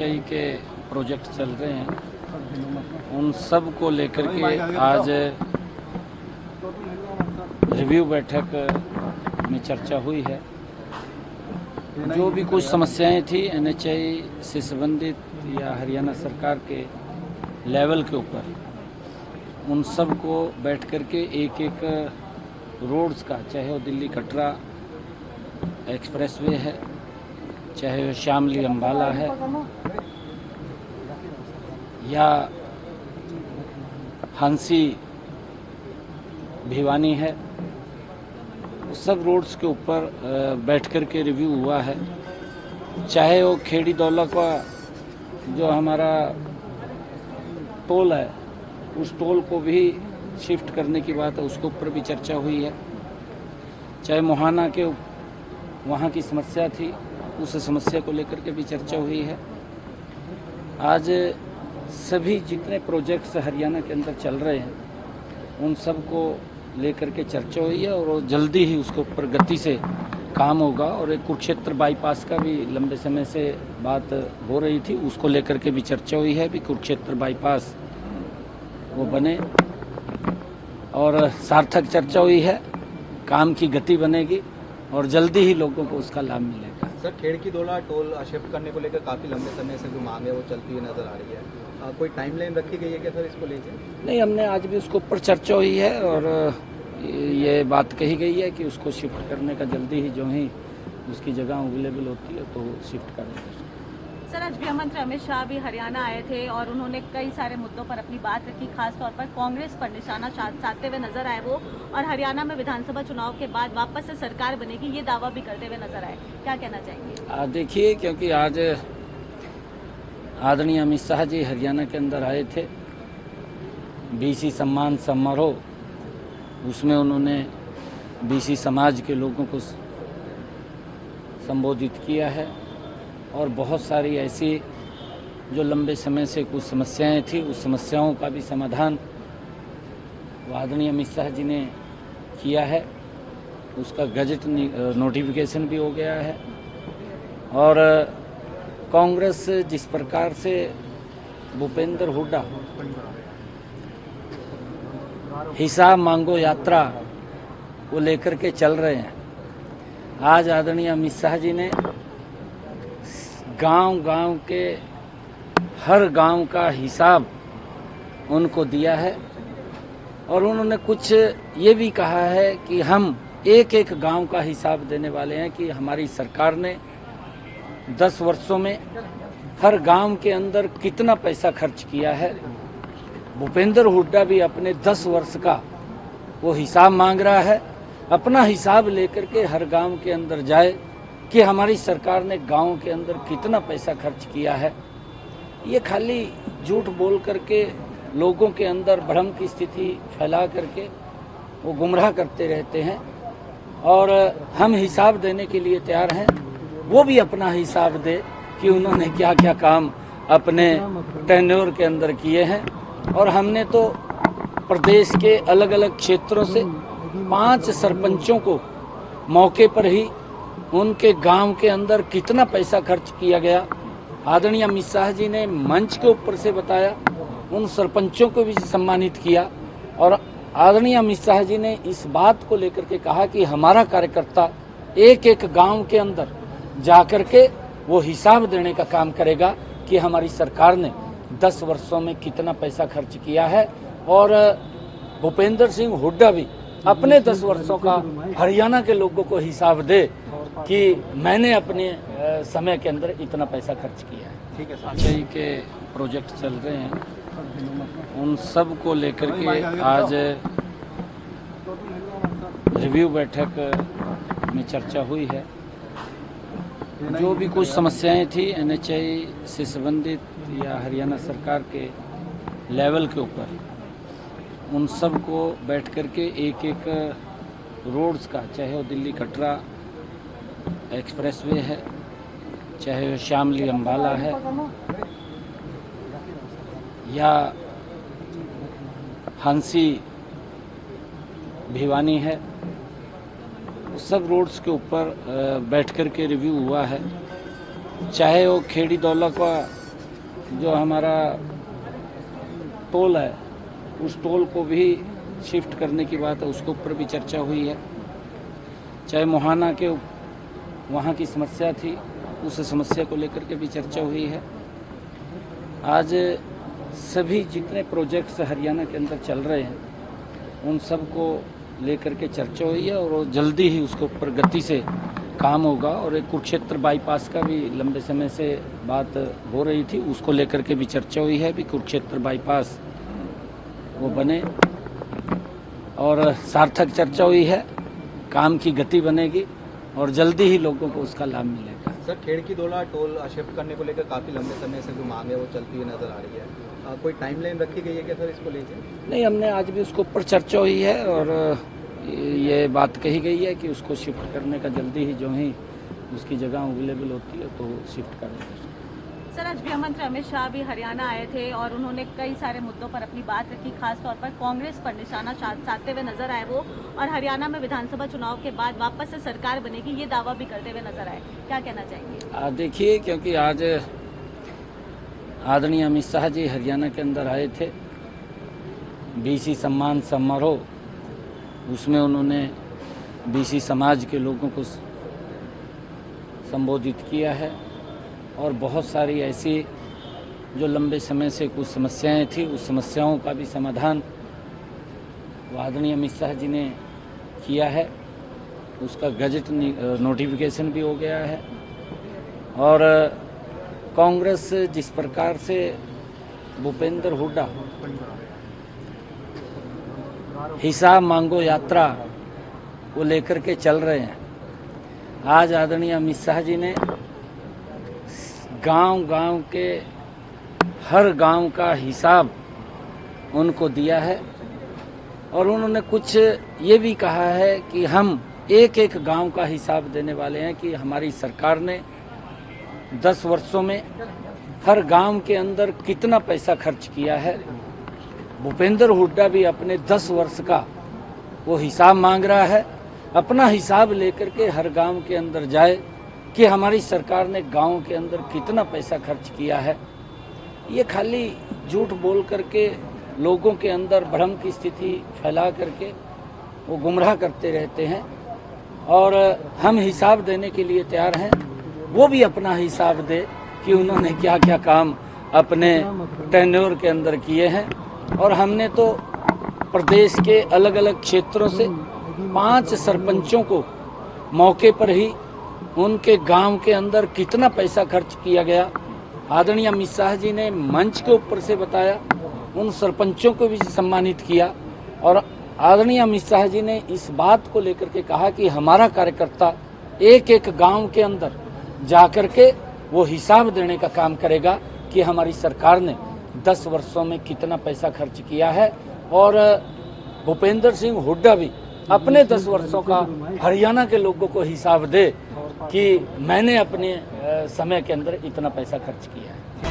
NHI के project चल रहे हैं, उन सब को लेकर के आज रिव्यू बैठक में चर्चा हुई है। जो भी कुछ समस्याएं थी एनएचआई से संबंधित या हरियाणा सरकार के लेवल के ऊपर, उन सब को बैठ कर के एक एक रोड्स का, चाहे वो दिल्ली कटरा एक्सप्रेसवे है, चाहे वो शामली अम्बाला है या हंसी भिवानी है, सब रोड्स के ऊपर बैठ कर के रिव्यू हुआ है। चाहे वो खेड़ी दौला का जो हमारा टोल है, उस टोल को भी शिफ्ट करने की बात है, उसके ऊपर भी चर्चा हुई है। चाहे मोहाना के वहाँ की समस्या थी, उस समस्या को लेकर के भी चर्चा हुई है। आज सभी जितने प्रोजेक्ट्स हरियाणा के अंदर चल रहे हैं, उन सब को लेकर के चर्चा हुई है और जल्दी ही उसके ऊपर गति से काम होगा। और एक कुरुक्षेत्र बाईपास का भी लंबे समय से बात हो रही थी, उसको लेकर के भी चर्चा हुई है भी कुरुक्षेत्र बाईपास वो बने, और सार्थक चर्चा हुई है, काम की गति बनेगी और जल्दी ही लोगों को उसका लाभ मिलेगा। Sir, Khedki Daula toll shift करने को लेकर काफ़ी लंबे समय से जो मांग है वो चलती हुई नजर आ रही है। कोई टाइमलाइन रखी गई है क्या सर इसको लेकर? नहीं, हमने आज भी उसके ऊपर चर्चा हुई है और ये बात कही गई है कि उसको शिफ्ट करने का जल्दी ही जो ही उसकी जगह अवेलेबल होती है तो शिफ्ट करेंगे। सर, आज गृह मंत्री अमित शाह भी हरियाणा आए थे और उन्होंने कई सारे मुद्दों पर अपनी बात रखी, खासतौर पर कांग्रेस पर निशाना साधते हुए नजर आए वो, और हरियाणा में विधानसभा चुनाव के बाद वापस से सरकार बनेगी ये दावा भी करते हुए नजर आए। क्या कहना चाहेंगे? देखिए, क्योंकि आज आदरणीय अमित शाह जी हरियाणा के अंदर आए थे, बीसी सम्मान समारोह, उसमें उन्होंने बीसी समाज के लोगों को संबोधित किया है और बहुत सारी ऐसी जो लंबे समय से कुछ समस्याएं थी, उस समस्याओं का भी समाधान आदरणीय अमित शाह जी ने किया है। उसका गजट नोटिफिकेशन भी हो गया है। और कांग्रेस जिस प्रकार से भूपेंद्र हुड्डा हिसाब मांगो यात्रा को लेकर के चल रहे हैं, आज आदरणीय अमित शाह जी ने गांव-गांव के हर गांव का हिसाब उनको दिया है और उन्होंने कुछ ये भी कहा है कि हम एक एक गांव का हिसाब देने वाले हैं कि हमारी सरकार ने 10 वर्षों में हर गांव के अंदर कितना पैसा खर्च किया है। भूपेंद्र हुड्डा भी अपने 10 वर्ष का वो हिसाब मांग रहा है, अपना हिसाब लेकर के हर गांव के अंदर जाए कि हमारी सरकार ने गांव के अंदर कितना पैसा खर्च किया है। ये खाली झूठ बोल करके लोगों के अंदर भ्रम की स्थिति फैला करके वो गुमराह करते रहते हैं और हम हिसाब देने के लिए तैयार हैं। वो भी अपना हिसाब दे कि उन्होंने क्या क्या काम अपने टेन्योर के अंदर किए हैं। और हमने तो प्रदेश के अलग अलग क्षेत्रों से 5 सरपंचों को मौके पर ही उनके गांव के अंदर कितना पैसा खर्च किया गया, आदरणीय अमित शाह जी ने मंच के ऊपर से बताया, उन सरपंचों को भी सम्मानित किया। और आदरणीय अमित शाह जी ने इस बात को लेकर के कहा कि हमारा कार्यकर्ता एक एक गांव के अंदर जाकर के वो हिसाब देने का काम करेगा कि हमारी सरकार ने 10 वर्षों में कितना पैसा खर्च किया है। और भूपेंद्र सिंह हुड्डा भी अपने 10 वर्षों का हरियाणा के लोगों को हिसाब दे कि मैंने अपने समय के अंदर इतना पैसा खर्च किया है। ठीक है सर। एनएचआई के प्रोजेक्ट चल रहे हैं, उन सब को लेकर के आज रिव्यू बैठक में चर्चा हुई है। जो भी कुछ समस्याएं थी एनएचआई से संबंधित या हरियाणा सरकार के लेवल के ऊपर, उन सब को बैठ कर के एक एक रोड्स का, चाहे वो दिल्ली कटरा एक्सप्रेसवे है, चाहे वो शामली अम्बाला है या हंसी भिवानी है, सब रोड्स के ऊपर बैठ कर के रिव्यू हुआ है। चाहे वो खेड़ी दौला का जो हमारा टोल है उस टोल को भी शिफ्ट करने की बात है, उसके ऊपर भी चर्चा हुई है। चाहे मोहाना के वहाँ की समस्या थी, उस समस्या को लेकर के भी चर्चा हुई है। आज सभी जितने प्रोजेक्ट्स हरियाणा के अंदर चल रहे हैं उन सब को लेकर के चर्चा हुई है और जल्दी ही उसके ऊपर गति से काम होगा। और एक कुरुक्षेत्र बाईपास का भी लंबे समय से बात हो रही थी, उसको लेकर के भी चर्चा हुई है भी कुरुक्षेत्र बाईपास वो बने और सार्थक चर्चा हुई है, काम की गति बनेगी और जल्दी ही लोगों को उसका लाभ मिलेगा। सर, खेड़की डोला टोल शिफ्ट करने को लेकर काफ़ी लंबे समय से जो मांग है वो चलती हुई नजर आ रही है। कोई टाइमलाइन रखी गई है क्या सर इसको लेकर? नहीं, हमने आज भी उसके ऊपर चर्चा हुई है और ये बात कही गई है कि उसको शिफ्ट करने का जल्दी ही जो ही उसकी जगह अवेलेबल होती है तो शिफ्ट करेंगे। सर, आज गृह मंत्री अमित शाह भी हरियाणा आए थे और उन्होंने कई सारे मुद्दों पर अपनी बात रखी, खासतौर पर कांग्रेस पर निशाना साधते हुए नजर आए वो, और हरियाणा में विधानसभा चुनाव के बाद वापस से सरकार बनेगी ये दावा भी करते हुए नजर आए। क्या कहना चाहेंगे? देखिए, क्योंकि आज आदरणीय अमित शाह जी हरियाणा के अंदर आए थे, बीसी सम्मान समारोह, उसमें उन्होंने बीसी समाज के लोगों को संबोधित किया है और बहुत सारी ऐसी जो लंबे समय से कुछ समस्याएं थी उस समस्याओं का भी समाधान आदरणीय अमित शाह जी ने किया है। उसका गजट नोटिफिकेशन भी हो गया है और कांग्रेस जिस प्रकार से भूपेंद्र हुड्डा हिसाब मांगो यात्रा को लेकर के चल रहे हैं, आज आदरणीय अमित शाह जी ने गांव-गांव के हर गांव का हिसाब उनको दिया है और उन्होंने कुछ ये भी कहा है कि हम एक एक गांव का हिसाब देने वाले हैं कि हमारी सरकार ने 10 वर्षों में हर गांव के अंदर कितना पैसा खर्च किया है। भूपेंद्र हुड्डा भी अपने 10 वर्ष का वो हिसाब मांग रहा है, अपना हिसाब लेकर के हर गांव के अंदर जाए कि हमारी सरकार ने गांव के अंदर कितना पैसा खर्च किया है। ये खाली झूठ बोल करके लोगों के अंदर भ्रम की स्थिति फैला करके वो गुमराह करते रहते हैं और हम हिसाब देने के लिए तैयार हैं। वो भी अपना हिसाब दे कि उन्होंने क्या क्या काम अपने टेन्योर के अंदर किए हैं। और हमने तो प्रदेश के अलग अलग क्षेत्रों से 5 सरपंचों को मौके पर ही उनके गांव के अंदर कितना पैसा खर्च किया गया आदरणीय अमित शाह जी ने मंच के ऊपर से बताया, उन सरपंचों को भी सम्मानित किया और आदरणीय अमित शाह जी ने इस बात को लेकर के कहा कि हमारा कार्यकर्ता एक एक गांव के अंदर जाकर के वो हिसाब देने का काम करेगा कि हमारी सरकार ने 10 वर्षों में कितना पैसा खर्च किया है। और भूपेंद्र सिंह हुड्डा भी अपने 10 वर्षों का हरियाणा के लोगों को हिसाब दे कि मैंने अपने समय के अंदर इतना पैसा खर्च किया है।